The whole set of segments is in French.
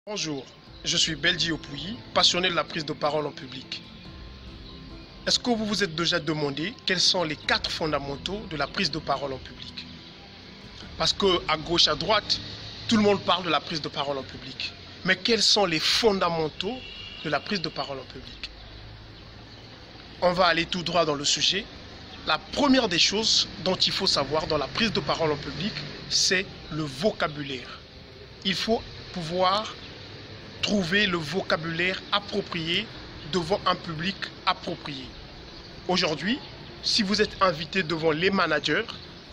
Bonjour, je suis Beldi Opouyi, passionné de la prise de parole en public. Est-ce que vous vous êtes déjà demandé quels sont les 4 fondamentaux de la prise de parole en public? Parce qu'à gauche, à droite, tout le monde parle de la prise de parole en public. Mais quels sont les fondamentaux de la prise de parole en public? On va aller tout droit dans le sujet. La première des choses dont il faut savoir dans la prise de parole en public, c'est le vocabulaire. Il faut pouvoir trouver le vocabulaire approprié devant un public approprié. Aujourd'hui, si vous êtes invité devant les managers,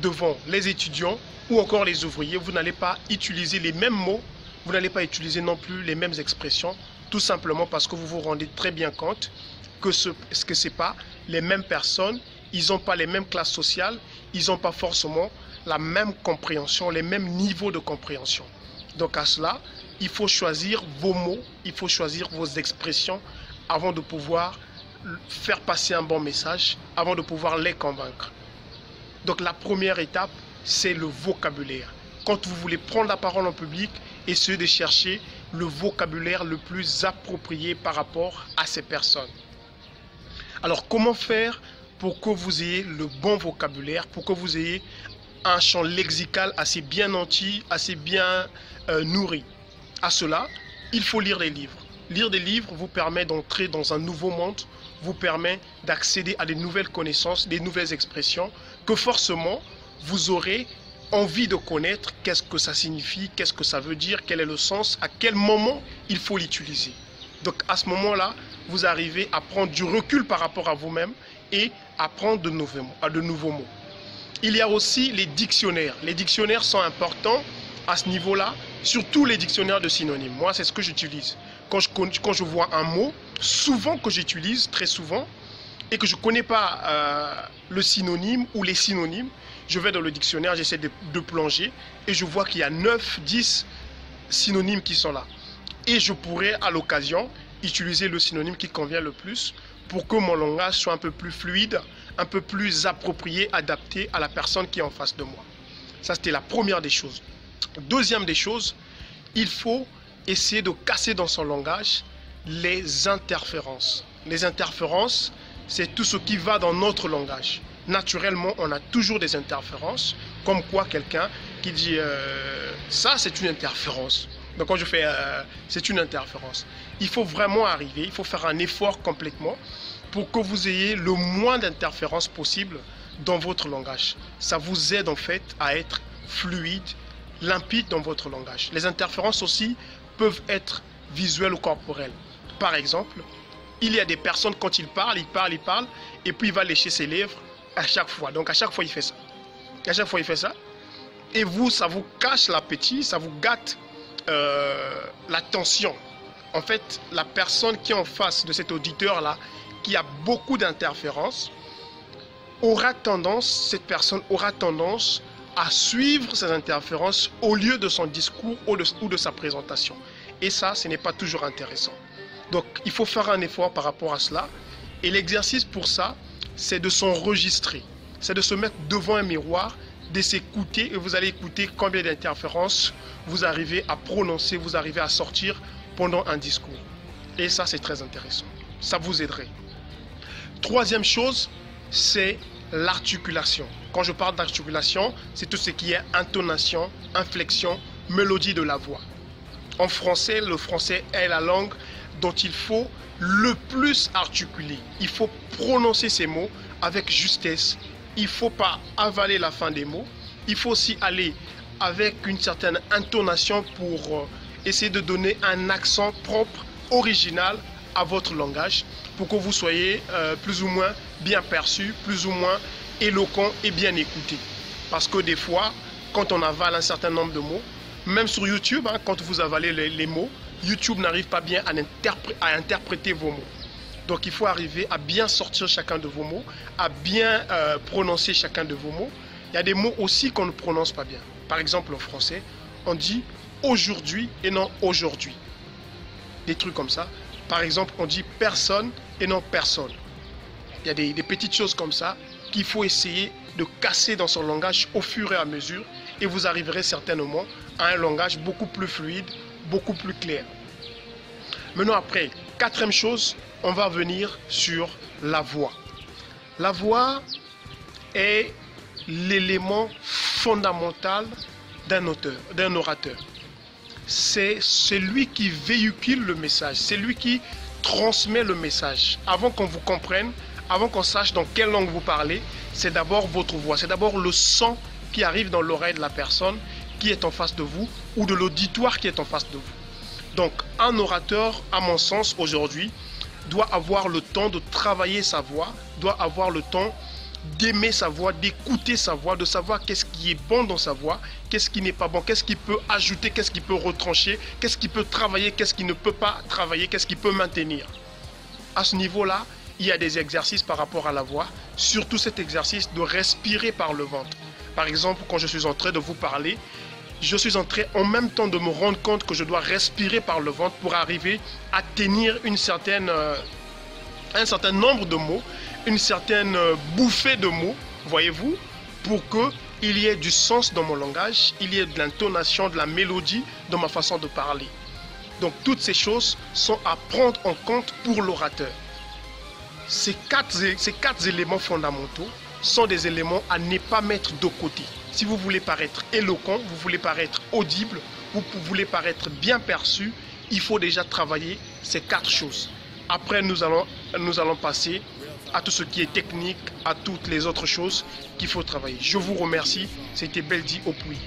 devant les étudiants ou encore les ouvriers, vous n'allez pas utiliser les mêmes mots, vous n'allez pas utiliser non plus les mêmes expressions, tout simplement parce que vous vous rendez très bien compte que ce n'est pas les mêmes personnes, ils n'ont pas les mêmes classes sociales, ils n'ont pas forcément la même compréhension, les mêmes niveaux de compréhension. Donc à cela, il faut choisir vos mots, il faut choisir vos expressions avant de pouvoir faire passer un bon message, avant de pouvoir les convaincre. Donc la première étape, c'est le vocabulaire. Quand vous voulez prendre la parole en public, essayez de chercher le vocabulaire le plus approprié par rapport à ces personnes. Alors comment faire pour que vous ayez le bon vocabulaire, pour que vous ayez un champ lexical assez bien nanti, assez bien nourri? À cela, il faut lire des livres. Lire des livres vous permet d'entrer dans un nouveau monde, vous permet d'accéder à des nouvelles connaissances, des nouvelles expressions que forcément vous aurez envie de connaître. Qu'est-ce que ça signifie, qu'est-ce que ça veut dire, quel est le sens, à quel moment il faut l'utiliser. Donc à ce moment-là, vous arrivez à prendre du recul par rapport à vous-même et à prendre de nouveaux mots. Il y a aussi les dictionnaires. Les dictionnaires sont importants à ce niveau-là, surtout les dictionnaires de synonymes. Moi, c'est ce que j'utilise. Quand je vois un mot, souvent que j'utilise, très souvent, et que je ne connais pas le synonyme ou les synonymes, je vais dans le dictionnaire, j'essaie de plonger, et je vois qu'il y a 9, 10 synonymes qui sont là. Et je pourrais, à l'occasion, utiliser le synonyme qui convient le plus pour que mon langage soit un peu plus fluide, un peu plus approprié, adapté à la personne qui est en face de moi. Ça, c'était la première des choses. Deuxième des choses, il faut essayer de casser dans son langage les interférences. Les interférences, c'est tout ce qui va dans notre langage. Naturellement, on a toujours des interférences, comme quoi quelqu'un qui dit ça, c'est une interférence. Donc quand je fais c'est une interférence, il faut vraiment arriver, il faut faire un effort complètement pour que vous ayez le moins d'interférences possible dans votre langage. Ça vous aide en fait à être fluide, limpide dans votre langage. Les interférences aussi peuvent être visuelles ou corporelles. Par exemple, il y a des personnes quand il parle, et puis il va lécher ses lèvres à chaque fois. Donc à chaque fois il fait ça. À chaque fois il fait ça. Et vous, ça vous cache l'appétit, ça vous gâte l'attention. En fait, la personne qui est en face de cet auditeur-là, qui a beaucoup d'interférences, cette personne aura tendance à suivre ces interférences au lieu de son discours ou de sa présentation. Et ça, ce n'est pas toujours intéressant. Donc, il faut faire un effort par rapport à cela. Et l'exercice pour ça, c'est de s'enregistrer. C'est de se mettre devant un miroir, de s'écouter, et vous allez écouter combien d'interférences vous arrivez à prononcer, vous arrivez à sortir pendant un discours. Et ça, c'est très intéressant. Ça vous aiderait. Troisième chose, c'est l'articulation. Quand je parle d'articulation, c'est tout ce qui est intonation, inflexion, mélodie de la voix. En français, le français est la langue dont il faut le plus articuler. Il faut prononcer ces mots avec justesse. Il ne faut pas avaler la fin des mots. Il faut aussi aller avec une certaine intonation pour essayer de donner un accent propre, original à votre langage, pour que vous soyez plus ou moins bien perçu, plus ou moins éloquent et bien écouté. Parce que des fois, quand on avale un certain nombre de mots, même sur YouTube, quand vous avalez les mots, YouTube n'arrive pas bien à interpréter vos mots. Donc il faut arriver à bien sortir chacun de vos mots, à bien prononcer chacun de vos mots. Il y a des mots aussi qu'on ne prononce pas bien. Par exemple, en français, on dit aujourd'hui et non aujourd'hui. Des trucs comme ça. Par exemple, on dit personne et non personne. Il y a des petites choses comme ça qu'il faut essayer de casser dans son langage au fur et à mesure, et vous arriverez certainement à un langage beaucoup plus fluide, beaucoup plus clair. Maintenant après, quatrième chose, on va venir sur la voix. La voix est l'élément fondamental d'un orateur. C'est celui qui véhicule le message, c'est lui qui transmet le message. Avant qu'on vous comprenne, avant qu'on sache dans quelle langue vous parlez, c'est d'abord votre voix, c'est d'abord le son qui arrive dans l'oreille de la personne qui est en face de vous ou de l'auditoire qui est en face de vous. Donc un orateur, à mon sens aujourd'hui, doit avoir le temps de travailler sa voix, doit avoir le temps d'aimer sa voix, d'écouter sa voix, de savoir qu'est-ce qui est bon dans sa voix, qu'est-ce qui n'est pas bon, qu'est-ce qui peut ajouter, qu'est-ce qui peut retrancher, qu'est-ce qui peut travailler, qu'est-ce qui ne peut pas travailler, qu'est-ce qui peut maintenir. À ce niveau-là, il y a des exercices par rapport à la voix, surtout cet exercice de respirer par le ventre. Par exemple, quand je suis en train de vous parler, je suis en train en même temps de me rendre compte que je dois respirer par le ventre pour arriver à tenir un certain nombre de mots, une certaine bouffée de mots, voyez-vous, pour qu'il y ait du sens dans mon langage, il y ait de l'intonation, de la mélodie dans ma façon de parler. Donc toutes ces choses sont à prendre en compte pour l'orateur. Ces quatre éléments fondamentaux sont des éléments à ne pas mettre de côté. Si vous voulez paraître éloquent, vous voulez paraître audible, vous voulez paraître bien perçu, il faut déjà travailler ces quatre choses. Après, nous allons passer à tout ce qui est technique, à toutes les autres choses qu'il faut travailler. Je vous remercie. C'était Beldi Opouy.